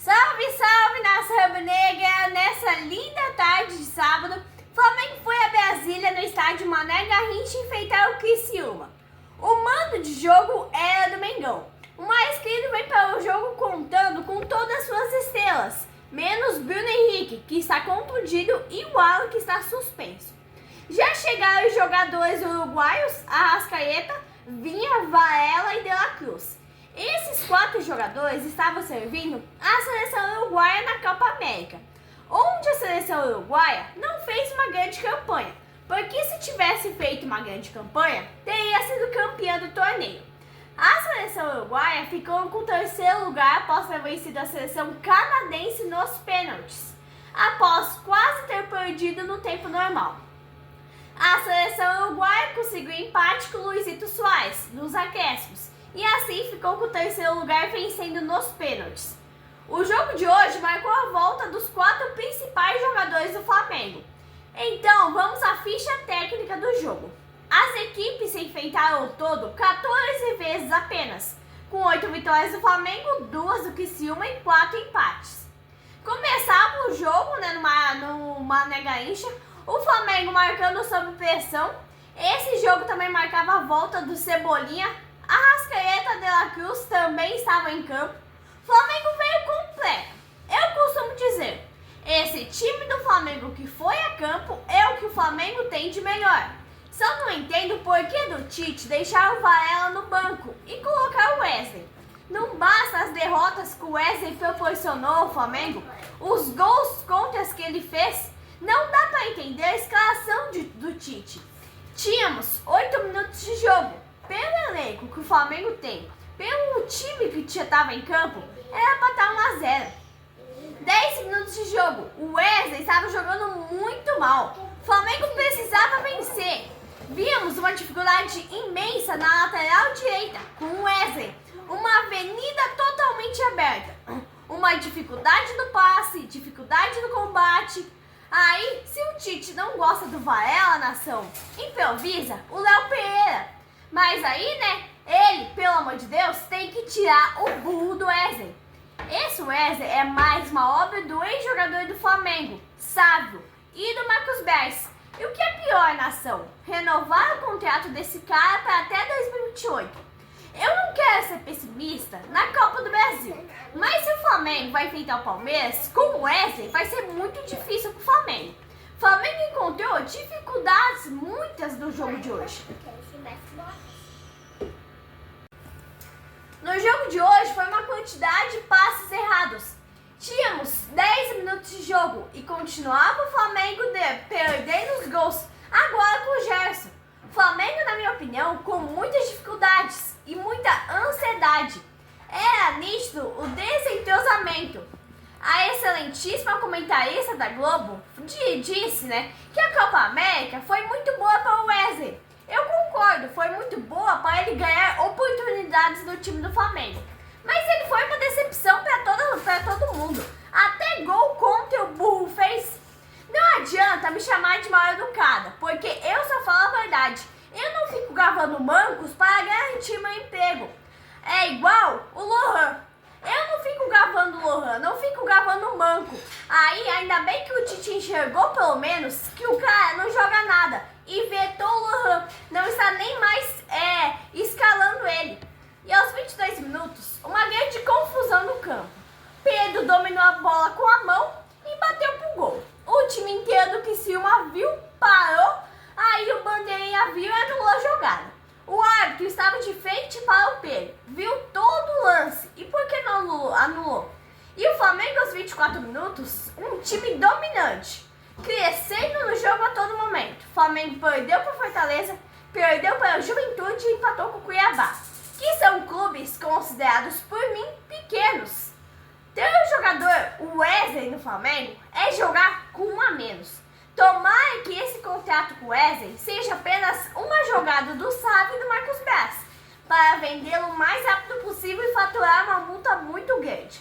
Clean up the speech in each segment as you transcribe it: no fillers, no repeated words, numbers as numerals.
Salve, salve, nação rubro-negra! Nessa linda tarde de sábado, Flamengo foi a Brasília no estádio Mané Garrincha enfrentar o Criciúma. O mando de jogo era do Mengão. O mais querido vem para o jogo contando com todas as suas estrelas, menos Bruno Henrique, que está contundido, e o Alan, que está suspenso. Já chegaram os jogadores uruguaios, Arrascaeta, Vinha, Varela e De La Cruz. Esses 4 jogadores estavam servindo a seleção uruguaia na Copa América, onde a seleção uruguaia não fez uma grande campanha, porque se tivesse feito uma grande campanha, teria sido campeã do torneio. A seleção uruguaia ficou com o 3º lugar após ter vencido a seleção canadense nos pênaltis, após quase ter perdido no tempo normal. A seleção uruguaia conseguiu empate com Luizito Soares nos acréscimos e assim ficou com o 3º lugar vencendo nos pênaltis. O jogo de hoje marcou a volta dos 4 principais jogadores do Flamengo. Então vamos à ficha técnica do jogo. As equipes se enfrentaram ao todo 14 vezes apenas, com 8 vitórias do Flamengo, 2 do Criciúma e 4 empates. Começava o jogo no Mané Garrincha, o Flamengo marcando sob pressão. Esse jogo também marcava a volta do Cebolinha. Arrascaeta, De La Cruz também estava em campo. O Flamengo veio completo. Eu costumo dizer, esse time do Flamengo que foi a campo é o que o Flamengo tem de melhor. Só não entendo o porquê do Tite deixar o Varela no banco e colocar o Wesley. Não basta as derrotas que o Wesley proporcionou ao Flamengo, os gols contras que ele fez. Não dá para entender a escalação do Tite. Tínhamos 8 minutos de jogo. Pelo elenco que o Flamengo tem, pelo time que estava em campo, era para estar 1-0. 10 minutos de jogo. O Wesley estava jogando muito mal. O Flamengo precisava vencer. Víamos uma dificuldade imensa na lateral direita com o Wesley. Uma avenida totalmente aberta. Uma dificuldade no passe, dificuldade no combate. Aí, se o Tite não gosta do Varela, nação, improvisa o Léo Pereira. Mas aí, ele, pelo amor de Deus, tem que tirar o burro do Wesley. Esse Wesley é mais uma obra do ex-jogador do Flamengo, Sávio, e do Marcos Braz. E o que é pior, nação? Renovar o contrato desse cara para até 2028. Eu não quero ser pessimista na Copa do Brasil, mas se o Flamengo vai enfrentar o Palmeiras, com o Wesley vai ser muito difícil para o Flamengo. O Flamengo encontrou dificuldades muitas no jogo de hoje. No jogo de hoje foi uma quantidade de passes errados. Tínhamos 10 minutos de jogo e continuava o Flamengo perdendo os gols, agora com o Gerson. O Flamengo, na minha opinião, com muitas dificuldades e muita ansiedade. Era nítido o desentrosamento. A excelentíssima comentarista da Globo disse que a Copa América foi muito boa para o Wesley. Eu concordo, foi muito boa para ele ganhar oportunidades no time do Flamengo. Mas ele foi uma decepção para todo mundo. Até gol contra o burro fez. Não adianta me chamar de mal educada, porque eu só falo a verdade. Eu não fico gravando mancos para garantir meu emprego. É igual o Lohan. Eu não fico gravando o Lohan, não fico gravando o manco. Aí, ainda bem que o Tite enxergou pelo menos que o cara não joga nada e vetou o Lohan. Não está nem mais escalando ele. E aos 22 minutos, uma grande confusão no campo. Pedro dominou a bola com a mão e bateu pro gol. O time inteiro do Criciúma viu, parou, aí o bandeirinha viu e anulou a jogada. O árbitro estava de frente para o Pedro, viu todo o lance e por que não anulou? E o Flamengo aos 24 minutos, um time dominante, crescendo no jogo a todo momento. O Flamengo perdeu para o Fortaleza, perdeu para a Juventude e empatou com o Cuiabá, que são clubes considerados por mim pequenos. Ter o jogador, o Wesley, no Flamengo é jogar com 1 a menos. Tomara que esse contrato com o Wesley seja apenas uma jogada do Sávio e do Marcos Braz, para vendê-lo o mais rápido possível e faturar uma multa muito grande.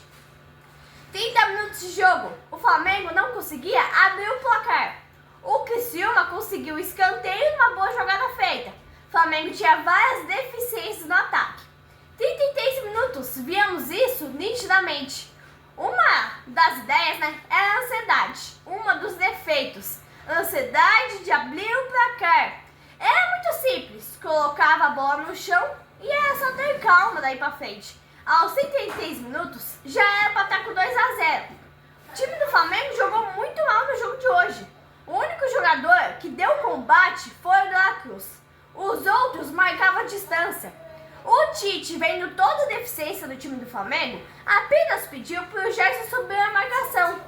30 minutos de jogo, o Flamengo não conseguia abrir o placar. O Criciúma conseguiu o escanteio e uma boa jogada feita. O Flamengo tinha várias deficiências no ataque. 33 minutos, víamos isso nitidamente. Uma das ideias, né, era a ansiedade. Uma dos defeitos, ansiedade de abrir o placar. Era muito simples, colocava a bola no chão e era só ter calma daí pra frente. Aos 103 minutos, já era pra estar com 2-0. O time do Flamengo jogou muito mal no jogo de hoje. O único jogador que deu combate foi o De La Cruz. Os outros marcavam a distância. O Tite, vendo toda a deficiência do time do Flamengo, apenas pediu para o Gerson subir a marcação.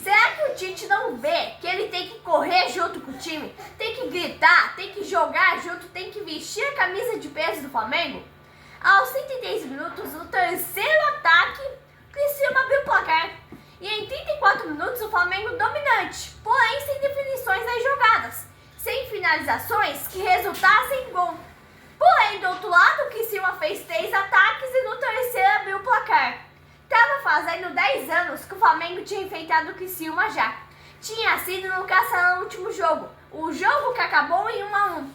Será que o Tite não vê que ele tem que correr junto com o time, tem que gritar, tem que jogar junto, tem que vestir a camisa de peso do Flamengo? Aos 103 minutos, o terceiro ataque, o Criciúma abriu o placar. E em 34 minutos, o Flamengo dominante, porém sem definições nas jogadas, sem finalizações que resultassem em gol. Porém, do outro lado, o Criciúma fez 3 ataques e no terceiro abriu o placar. Tava fazendo 10 anos que o Flamengo tinha enfrentado o Criciúma já. Tinha sido no Castelão no último jogo, o jogo que acabou em 1-1.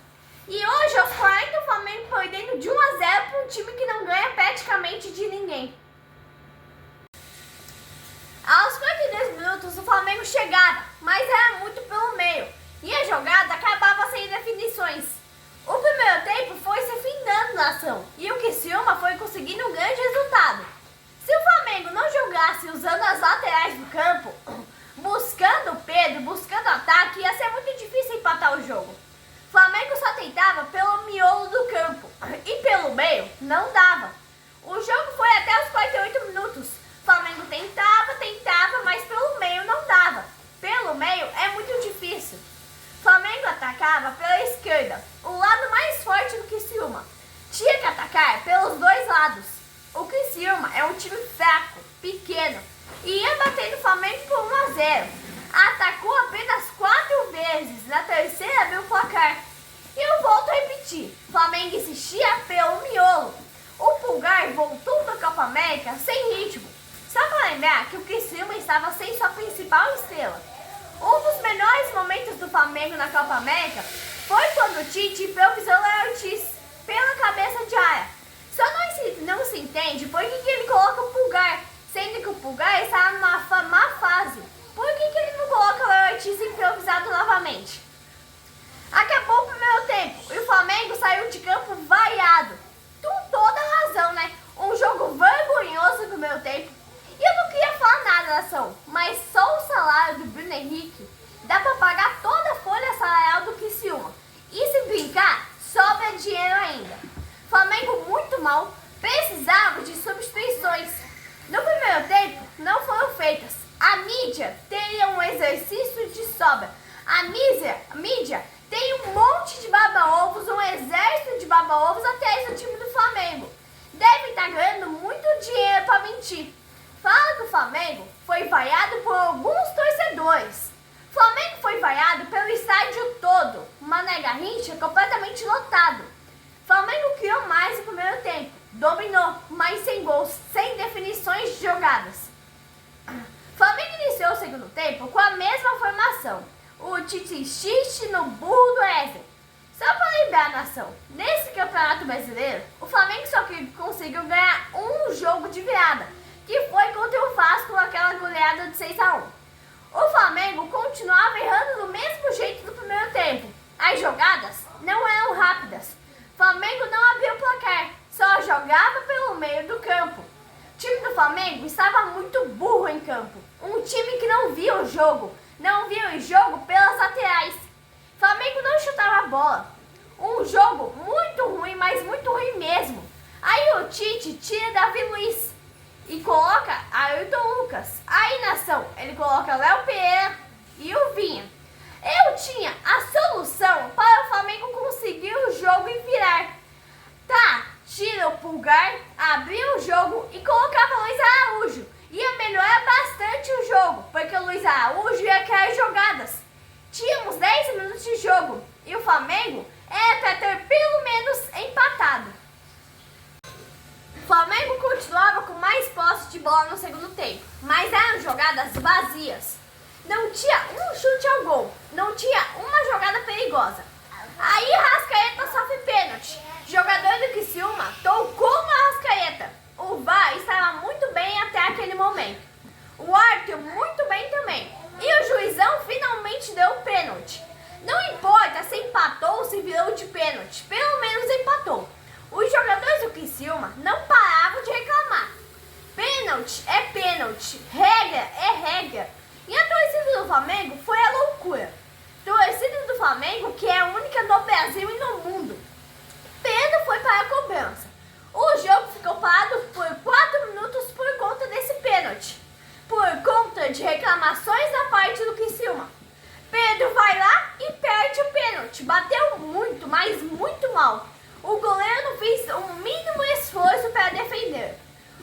E hoje, aos 40, o Flamengo perdendo de 1-0 para um time que não ganha praticamente de ninguém. Aos 42 minutos, o Flamengo chegava, mas era muito pelo meio. E a jogada acabava sem definições. O primeiro tempo foi se findando na ação e o Criciúma foi conseguindo um grande resultado. Se o Flamengo não jogasse usando as laterais do campo, buscando o Pedro, buscando ataque, ia ser muito difícil empatar o jogo. O Flamengo só tentava pelo miolo do campo e pelo meio não dava. O jogo foi até os 48 minutos. O Flamengo tentava, mas pelo meio não dava. Pelo meio é muito difícil. O Flamengo atacava pela esquerda, o lado mais forte do Criciúma. Tinha que atacar pelos dois lados. O Criciúma é um time fraco, pequeno, e ia bater no Flamengo por 1-0. Atacou apenas 4 vezes, na terceira abriu o placar. E eu volto a repetir, o Flamengo insistia pelo miolo. O Pulgar voltou da Copa América sem ritmo. Só para lembrar que o Criciúma estava sem sua principal estrela. Um dos melhores momentos do Flamengo na Copa América foi quando o Tite improvisou o Léo Ortiz pela cabeça de área. Só não se entende por que ele coloca o Pulgar, sendo que o Pulgar está numa má fase. Por que ele não coloca o Léo Ortiz improvisado novamente? Acabou o primeiro tempo e o Flamengo saiu de campo vaiado. Com toda razão, né? Um jogo vergonhoso no primeiro tempo. E eu não queria falar nada da ação, mas só o salário do Bruno Henrique dá pra pagar toda a folha salarial do Criciúma. E se brincar, sobra dinheiro ainda. Flamengo muito mal, precisava de substituições. No primeiro tempo, não foram feitas. A mídia teria um exercício de sobra. A mídia tem um monte de baba-ovos, um exército de baba-ovos atrás do time do Flamengo. Devem estar ganhando muito dinheiro para mentir. Fala que o Flamengo foi vaiado por alguns torcedores. O Flamengo foi vaiado pelo estádio todo. Mané Garrincha completamente lotado. O Flamengo criou mais no primeiro tempo. Dominou, mas sem gols, sem definições de jogadas. O Flamengo iniciou o segundo tempo com a mesma formação. O Tite insiste no burro do Wesley. Só para lembrar, nação, nesse Campeonato Brasileiro, o Flamengo só conseguiu ganhar um jogo de virada, que foi contra o Vasco com aquela goleada de 6-1. O Flamengo continuava errando do mesmo jeito do primeiro tempo. As jogadas não eram rápidas. O Flamengo não abriu o placar, só jogava pelo meio do campo. O time do Flamengo estava muito burro em campo. Um time que não via o jogo pelas laterais. O Flamengo não chutava a bola. Um jogo muito ruim, mas muito ruim mesmo. Aí o Tite tira Davi Luiz e coloca Ayrton Lucas. Aí, nação, ele coloca Léo Pereira e o Vinha. Eu tinha a solução para o Flamengo conseguir o jogo e virar. Tá, tira o Pulgar, abria o jogo e colocava Luiz Araújo. Ia melhorar bastante o jogo, porque o Luiz Araújo ia criar jogadas. Tínhamos 10 minutos de jogo e o Flamengo era para ter pelo menos empatado. O Flamengo continuava com mais posse de bola no segundo tempo, mas eram jogadas vazias. Não tinha um chute ao gol, não tinha uma jogada perigosa. Aí Arrascaeta sofre pênalti. Jogador do Criciúma tocou no Arrascaeta. O VAR estava muito bem até aquele momento. perto e muito bem também. E o juizão finalmente deu o pênalti. Não importa se empatou ou se virou de pênalti, pelo menos empatou. Os jogadores do Criciúma não paravam de reclamar. Pênalti é pênalti, regra é regra. E a torcida do Flamengo foi a loucura. Torcida do Flamengo, que é a única no Brasil e no mundo. Pedro foi para a cobrança. O jogo ficou parado por 4 minutos por conta desse pênalti. Por conta de reclamações da parte do Criciúma. Pedro vai lá e perde o pênalti. Bateu muito, mas muito mal. O goleiro não fez o mínimo esforço para defender.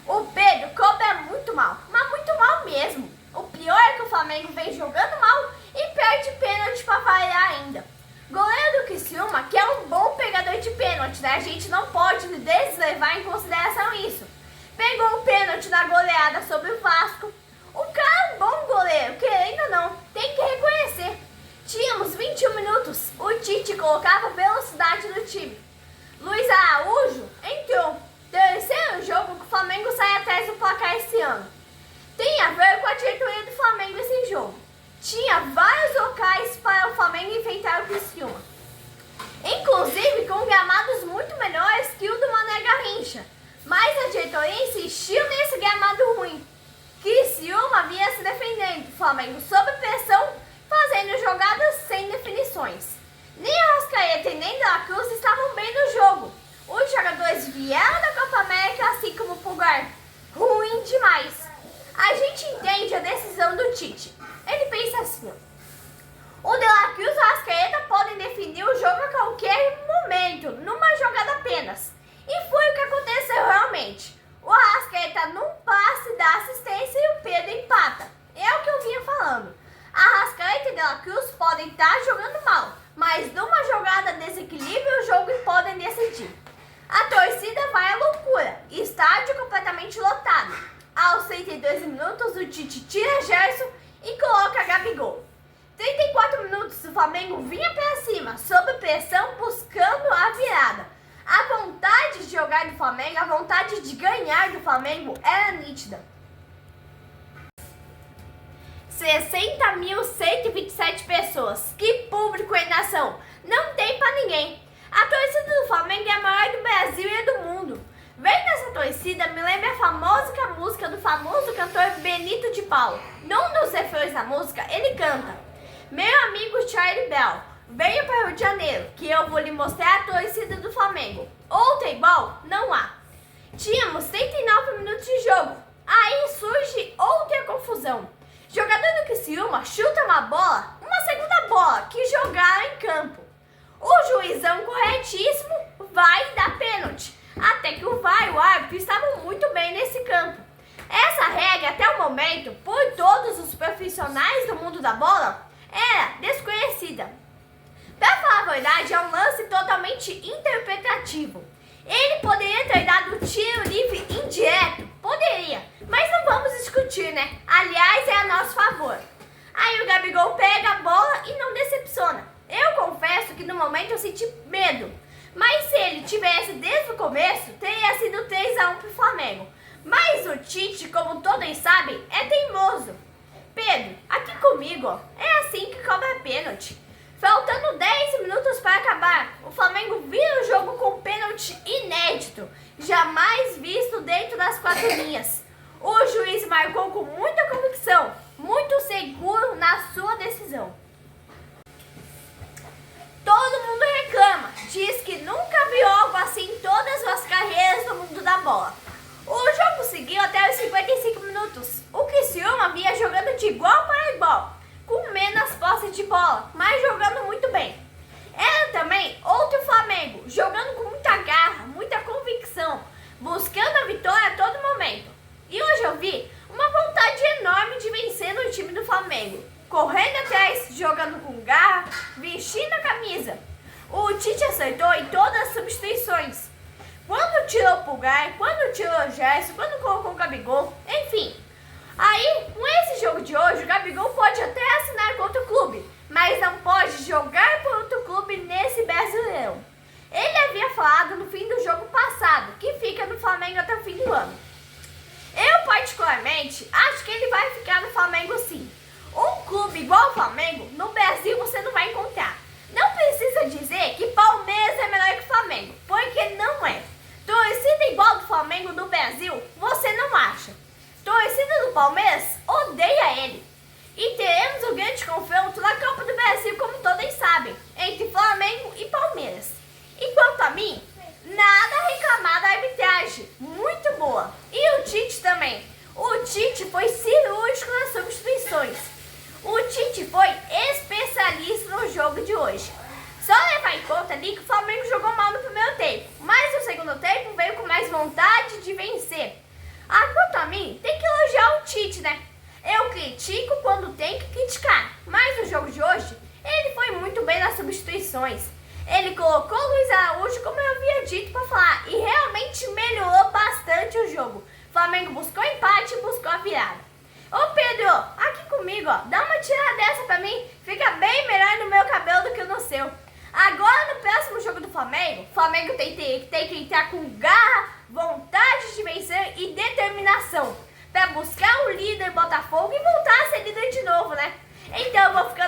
O Pedro cobra muito mal, mas muito mal mesmo. O pior é que o Flamengo vem jogando mal e perde pênalti para variar ainda. Goleiro do Criciúma, que é um bom pegador de pênalti, né? A gente não pode deslevar em consideração isso. Pegou um pênalti na goleada sobre o Vasco. O cara é um bom goleiro, querendo ou não, tem que reconhecer. Tínhamos 21 minutos, o Tite colocava velocidade no time. Luiz Araújo entrou. Terceiro jogo que o Flamengo sai atrás do placar esse ano. Tem a ver com a diretoria do Flamengo esse jogo. Tinha vários locais para o Flamengo enfrentar o Criciúma. Inclusive com gramados muito melhores que o do Mané Garrincha. Mas a diretoria insistiu nesse gramado ruim. Criciúma vinha se defendendo, o Flamengo sob pressão, fazendo jogadas sem definições. Nem Arrascaeta e nem De La Cruz estavam bem no jogo. Os jogadores vieram da Copa América, assim como o Pulgar. Ruim demais. A gente entende a decisão do Tite. Ele pensa assim: o De La Cruz e o Arrascaeta podem definir o jogo a qualquer momento, numa jogada apenas. E foi o que aconteceu realmente. O Arrascaeta num passe dá assistência e o Pedro empata. É o que eu vinha falando. Arrascaeta e De La Cruz podem estar jogando mal, mas numa jogada desequilíbrio o jogo podem decidir. A torcida vai à loucura. Estádio completamente lotado. Aos 32 minutos, o Tite tira Gerson e coloca Gabigol. 34 minutos, o Flamengo vinha para cima, sob pressão, buscando a virada. A vontade de jogar do Flamengo, a vontade de ganhar do Flamengo era nítida. 60.127 pessoas. Que público em nação! Não tem pra ninguém. A torcida do Flamengo é a maior do Brasil e do mundo. Vem nessa torcida, me lembra a famosa música do famoso cantor Benito de Paulo. Num dos refrões da música, ele canta: meu amigo Charlie Bell, venha para o Rio de Janeiro, que eu vou lhe mostrar a torcida do Flamengo. Outra igual, não há. Tínhamos 39 minutos de jogo. Aí surge outra confusão. Jogador do Criciúma chuta uma bola, uma segunda bola, que jogaram em campo. O juizão corretíssimo vai dar pênalti. Até que o VAR e o árbitro estavam muito bem nesse campo. Essa regra, até o momento, por todos os profissionais do mundo da bola, era desconhecida. Pra falar a verdade, é um lance totalmente interpretativo. Ele poderia ter dado tiro livre indireto? Poderia, mas não vamos discutir, né? Aliás, é a nosso favor. Aí o Gabigol pega a bola e não decepciona. Eu confesso que no momento eu senti medo. Mas se ele tivesse desde o começo, teria sido 3-1 pro Flamengo. Mas o Tite, como todos sabem, é teimoso. Pedro, aqui comigo, ó, é assim que cobra pênalti. Faltando 10 minutos para acabar, o Flamengo vira o jogo com um pênalti inédito, jamais visto dentro das 4 linhas. O juiz marcou com muita convicção, muito seguro na sua decisão. Todo mundo reclama, diz que nunca viu algo assim em todas as carreiras do mundo da bola. O jogo seguiu até os 55 minutos. O Criciúma vinha jogando de igual para igual, com menos posse de bola, mas jogando muito bem. Era também outro Flamengo, jogando com muita garra, muita convicção, buscando a vitória a todo momento. E hoje eu vi uma vontade enorme de vencer no time do Flamengo, correndo atrás, jogando com garra, vestindo a camisa. O Tite acertou em todas as substituições. Quando tirou o Pulgar, quando tirou o Gerson, quando colocou o Gabigol, enfim. Aí, com esse jogo de hoje, o Gabigol pode até assinar com outro clube, mas não pode jogar por outro clube nesse Brasileirão. Ele havia falado no fim do jogo passado, que Flamengo até o fim do ano. Eu, particularmente, acho que ele vai ficar no Flamengo Palmeiras odeia ele. E teremos o grande confronto na Copa do Brasil, como todos sabem, entre Flamengo e Palmeiras. E quanto a mim, nada a reclamar da arbitragem, muito boa. E o Tite também. O Tite foi cirúrgico nas substituições. O Tite foi especialista no jogo de hoje. Só levar em conta ali que o Flamengo jogou mal no primeiro tempo, mas no segundo tempo veio com mais vontade de vencer. Quanto a mim, tem que elogiar o Tite, né? Eu critico quando tem que criticar, mas no jogo de hoje, ele foi muito bem nas substituições. Ele colocou o Luiz Araújo, como eu havia dito para falar, e realmente melhorou bastante o jogo. O Flamengo buscou empate e buscou a virada. Ô Pedro, aqui comigo, ó, dá uma tirada dessa pra mim, fica bem melhor no meu cabelo do que no seu. Agora no próximo jogo do Flamengo, o Flamengo tem que entrar com garra, vontade de vencer e determinação para buscar o líder Botafogo e voltar a ser líder de novo, né? Então eu vou ficar